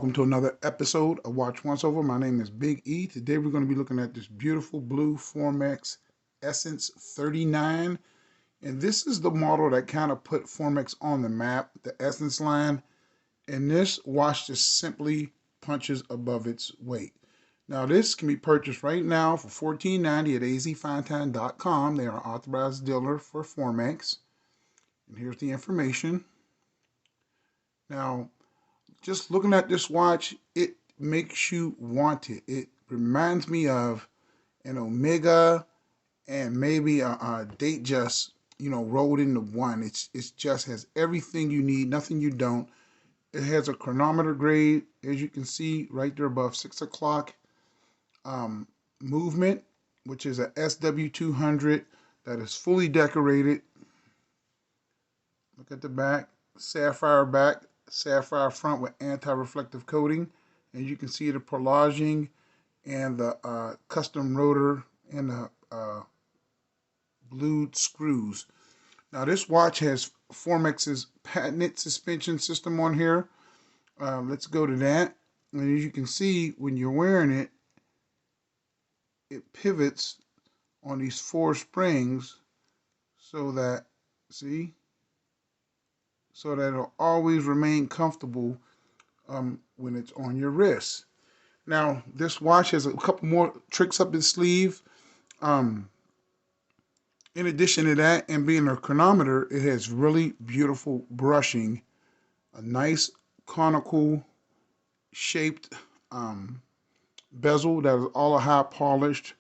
welcome to another episode of Watch Once Over. My name is Big E. Today we're going to be looking at this beautiful blue Formex Essence 39. And this is the model that kind of put Formex on the map, the Essence line. And this watch just simply punches above its weight. Now this can be purchased right now for $14.90 at azfinetime.com. They are an authorized dealer for Formex. And here's the information. Now, just looking at this watch, it makes you want it. It reminds me of an Omega and maybe a Date Just, rolled into one. It's just has everything you need, nothing you don't. It has a chronometer grade, as you can see right there above 6 o'clock. Movement, which is a SW200 that is fully decorated. Look at the back, sapphire front with anti-reflective coating, and you can see the perlaging and the custom rotor and the blued screws. Now this watch has Formex's patented suspension system on here. Let's go to that, and as you can see when you're wearing it, it pivots on these 4 springs so that, so that it'll always remain comfortable when it's on your wrist. Now, this watch has a couple more tricks up its sleeve. In addition to that, and being a chronometer, it has really beautiful brushing, a nice conical shaped bezel that is all high polished,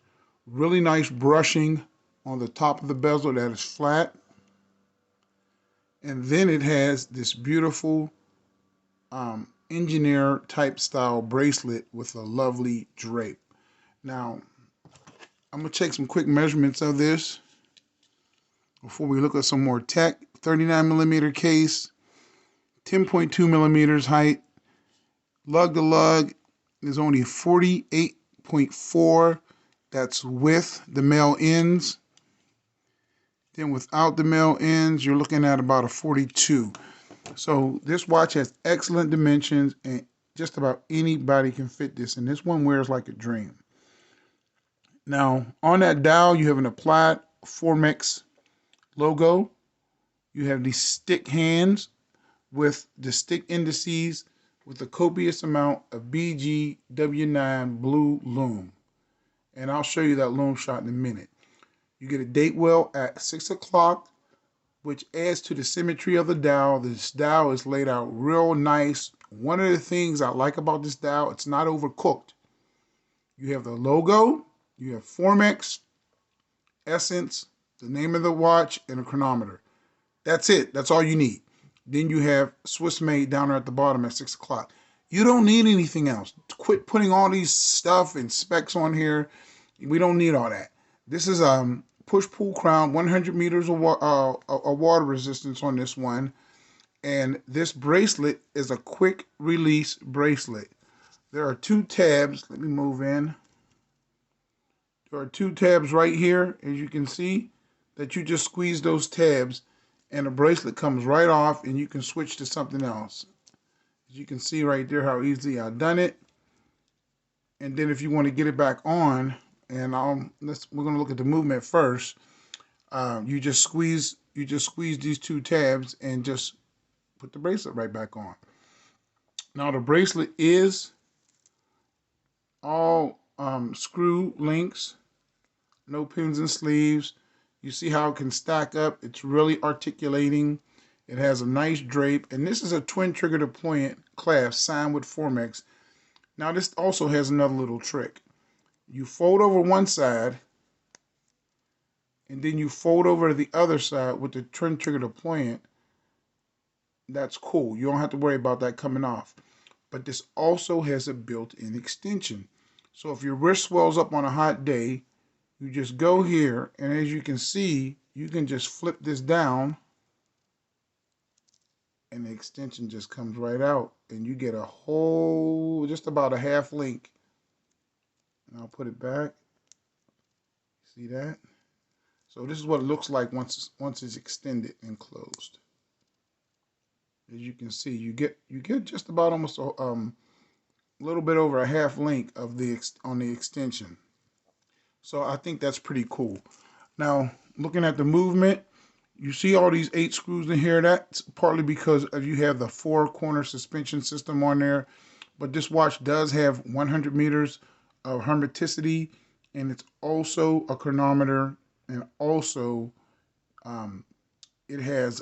really nice brushing on the top of the bezel that is flat. And then it has this beautiful engineer type style bracelet with a lovely drape. Now, I'm going to take some quick measurements of this before we look at some more tech. 39 millimeter case, 10.2 millimeters height. Lug to lug is only 48.4. That's with the male ends. Then without the male ends, you're looking at about a 42. So this watch has excellent dimensions, and just about anybody can fit this. And this one wears like a dream. Now, on that dial, you have an applied Formex logo. You have these stick hands with the stick indices with a copious amount of BGW9 blue lume. And I'll show you that lume shot in a minute. You get a date wheel at 6 o'clock, which adds to the symmetry of the dial. This dial is laid out real nice. One of the things I like about this dial, it's not overcooked. You have the logo, you have Formex, Essence, the name of the watch, and a chronometer. That's it. That's all you need. Then you have Swiss made down there at the bottom at 6 o'clock. You don't need anything else. Quit putting all these stuff and specs on here. We don't need all that. This is push-pull crown, 100 meters of water resistance on this one. And this bracelet is a quick release bracelet. There are 2 tabs. Let me move in. There are 2 tabs right here, as you can see, that you just squeeze those tabs and the bracelet comes right off and you can switch to something else. As you can see right there how easily I've done it. And then if you want to get it back on, and we're going to look at the movement first. You just squeeze these 2 tabs and just put the bracelet right back on. Now the bracelet is all screw links, no pins and sleeves. You see how it can stack up. It's really articulating. It has a nice drape, and this is a twin trigger deployment clasp signed with Formex. Now this also has another little trick. You fold over one side, and then you fold over to the other side with the twin trigger deployment. That's cool. You don't have to worry about that coming off. But this also has a built-in extension. So if your wrist swells up on a hot day, you just go here, and as you can see, you can just flip this down, and the extension just comes right out, and you get a whole, just about a half link. And I'll put it back. See that? So this is what it looks like once it's extended and closed. As you can see, you get just about almost a little bit over a half length of on the extension. So I think that's pretty cool. Now, looking at the movement, you see all these 8 screws in here. That's partly because you have the 4-corner suspension system on there. But this watch does have 100 meters of hermeticity, and it's also a chronometer, and also it has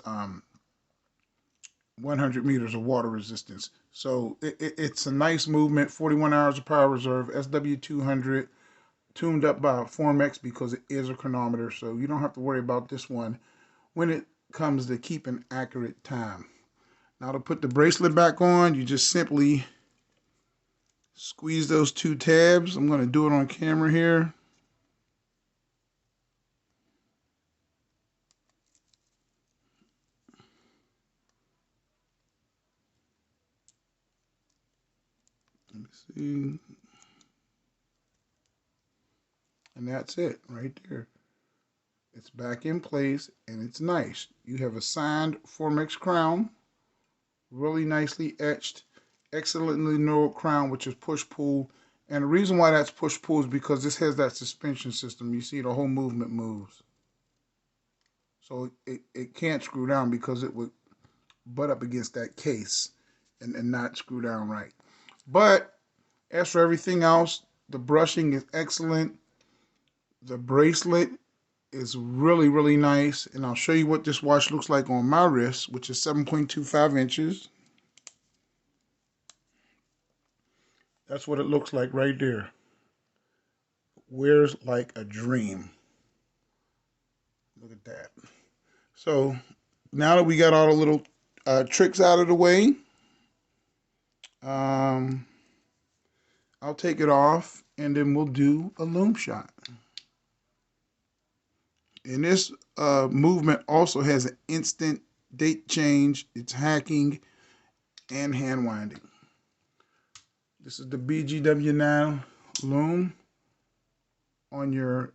100 meters of water resistance. So it's a nice movement. 41 hours of power reserve, SW200, tuned up by Formex because it is a chronometer. So you don't have to worry about this one when it comes to keeping accurate time. Now to put the bracelet back on, you just simply squeeze those 2 tabs. I'm going to do it on camera here. Let me see. And that's it right there. It's back in place and it's nice. You have a signed Formex crown, really nicely etched, excellently knurled crown, which is push-pull. And the reason why that's push-pull is because this has that suspension system. You see the whole movement moves. So it can't screw down because it would butt up against that case and not screw down right. But as for everything else, the brushing is excellent. The bracelet is really, really nice. And I'll show you what this watch looks like on my wrist, which is 7.25 inches. That's what it looks like right there. Wears like a dream. Look at that. So now that we got all the little tricks out of the way, I'll take it off and then we'll do a loom shot. And this movement also has an instant date change. It's hacking and hand winding. This is the BGW9 loom on your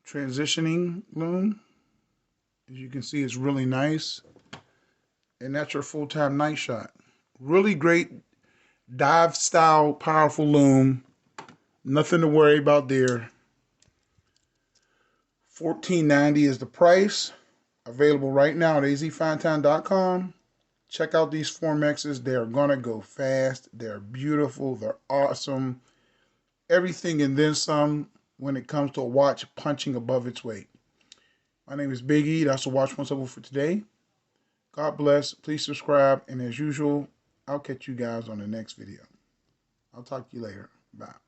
transitioning loom. As you can see, it's really nice. And that's your full-time night shot. Really great dive style, powerful loom. Nothing to worry about there. $14.90 is the price. Available right now at azfinetime.com. Check out these Formexes. They're going to go fast. They're beautiful. They're awesome. Everything and then some when it comes to a watch punching above its weight. My name is Big E. That's the Watch Once Over for today. God bless. Please subscribe. And as usual, I'll catch you guys on the next video. I'll talk to you later. Bye.